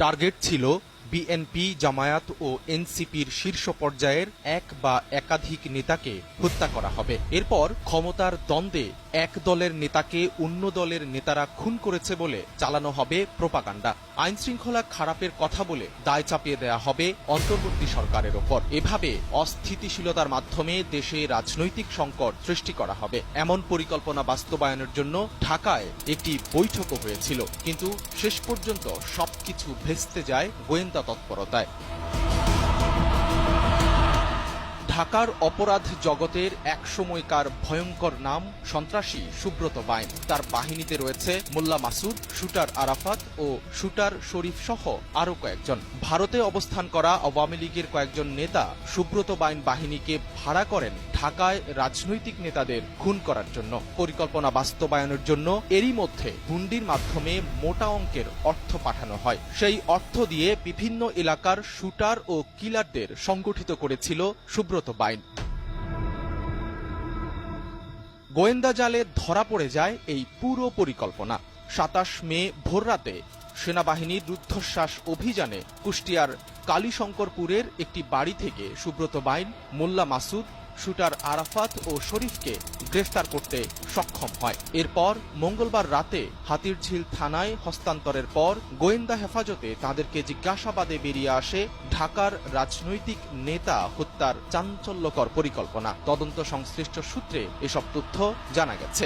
Target ছিল BNP, Jamaat ও এনসিপির শীর্ষ পর্যায়ের এক বা একাধিক নেতাকে হত্যা করা হবে। এরপর ক্ষমতার দ্বন্দ্বে এক দলের নেতাকে অন্য দলের নেতারা খুন করেছে বলে চালানো হবে প্রোপাগান্ডা। আইন শৃঙ্খলা খারাপের কথা বলে দায় চাপিয়ে দেয়া হবে অন্তর্বর্তী সরকারের ওপর। এভাবে অস্থিতিশীলতার মাধ্যমে দেশে রাজনৈতিক সংকট সৃষ্টি করা হবে। এমন পরিকল্পনা বাস্তবায়নের জন্য ঢাকায় একটি বৈঠকও হয়েছিল, কিন্তু শেষ পর্যন্ত সবকিছু ভেস্তে যায় গোয়েন্দা তৎপরতায়। ঢাকার অপরাধ জগতের এক সময়কার ভয়ঙ্কর নাম সন্ত্রাসী সুব্রত বাইন। তার বাহিনীতে রয়েছে মোল্লা মাসুদ, শুটার আরাফাত ও শুটার শরীফ সহ আরও কয়েকজন। ভারতে অবস্থান করা আওয়ামী লীগের কয়েকজন নেতা সুব্রত বাইন বাহিনীকে ভাড়া করেন ঢাকায় রাজনৈতিক নেতাদের খুন করার জন্য। পরিকল্পনা বাস্তবায়নের জন্য এরই মধ্যে হুন্ডির মাধ্যমে মোটা অঙ্কের অর্থ পাঠানো হয়। সেই অর্থ দিয়ে বিভিন্ন এলাকার শুটার ও কিলারদের সংগঠিত করেছিল সুব্রত বাইন। গোয়েন্দা জালে ধরা পড়ে যায় এই পুরো পরিকল্পনা। ২৭ মে ভোররাতে সেনাবাহিনীর রুদ্ধশ্বাস অভিযানে কুষ্টিয়ার কালীশঙ্করপুরের একটি বাড়ি থেকে সুব্রত বাইন, মোল্লা মাসুদ, শুটার আরাফাত ও শরীফকে গ্রেফতার করতে সক্ষম হয়। এরপর মঙ্গলবার রাতে হাতিরঝিল থানায় হস্তান্তরের পর গোয়েন্দা হেফাজতে তাদেরকে জিজ্ঞাসাবাদে বেরিয়ে আসে ঢাকার রাজনৈতিক নেতা হত্যার চাঞ্চল্যকর পরিকল্পনা। তদন্ত সংশ্লিষ্ট সূত্রে এসব তথ্য জানা গেছে।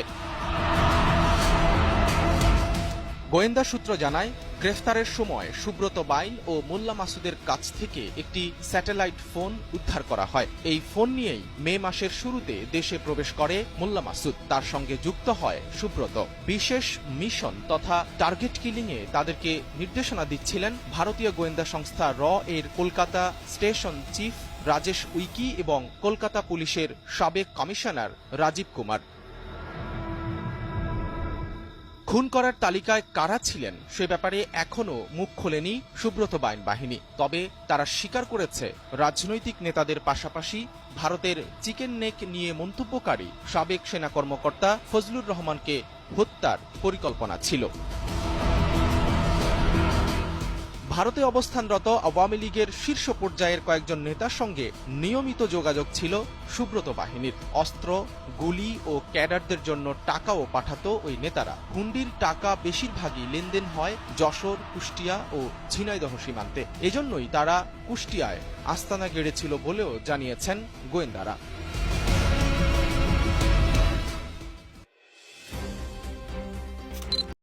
গোয়েন্দা সূত্র জানায়, গ্রেফতারের সময় সুব্রত বাইন ও মোল্লা মাসুদের কাছ থেকে একটি স্যাটেলাইট ফোন উদ্ধার করা হয়। এই ফোন নিয়েই মে মাসের শুরুতে দেশে প্রবেশ করে মোল্লা মাসুদ। তার সঙ্গে যুক্ত হয় সুব্রত। বিশেষ মিশন তথা টার্গেট কিলিংয়ে তাদেরকে নির্দেশনা দিচ্ছিলেন ভারতীয় গোয়েন্দা সংস্থা র এর কলকাতা স্টেশন চিফ রাজেশ উইকি এবং কলকাতা পুলিশের সাবেক কমিশনার রাজীব কুমার। খুন করার তালিকায় কারা ছিলেন সে ব্যাপারে এখনও মুখ খোলেনি সুব্রত বাইন বাহিনী। তবে তারা স্বীকার করেছে, রাজনৈতিক নেতাদের পাশাপাশি ভারতের চিকেন নেক নিয়ে মন্তব্যকারী সাবেক সেনা কর্মকর্তা ফজলুর রহমানকে হত্যার পরিকল্পনা ছিল। ভারতে অবস্থানরত আওয়ামী লীগের শীর্ষ পর্যায়ের কয়েকজন নেতার সঙ্গে নিয়মিত যোগাযোগ ছিল সুব্রত বাহিনীর। অস্ত্র, গুলি ও ক্যাডারদের জন্য টাকাও পাঠাতো ওই নেতারা। হুন্ডির টাকা বেশিরভাগই লেনদেন হয় যশোর, কুষ্টিয়া ও ঝিনাইদহ সীমান্তে। এজন্যই তারা কুষ্টিয়ায় আস্তানা গেড়েছিল বলেও জানিয়েছেন গোয়েন্দারা।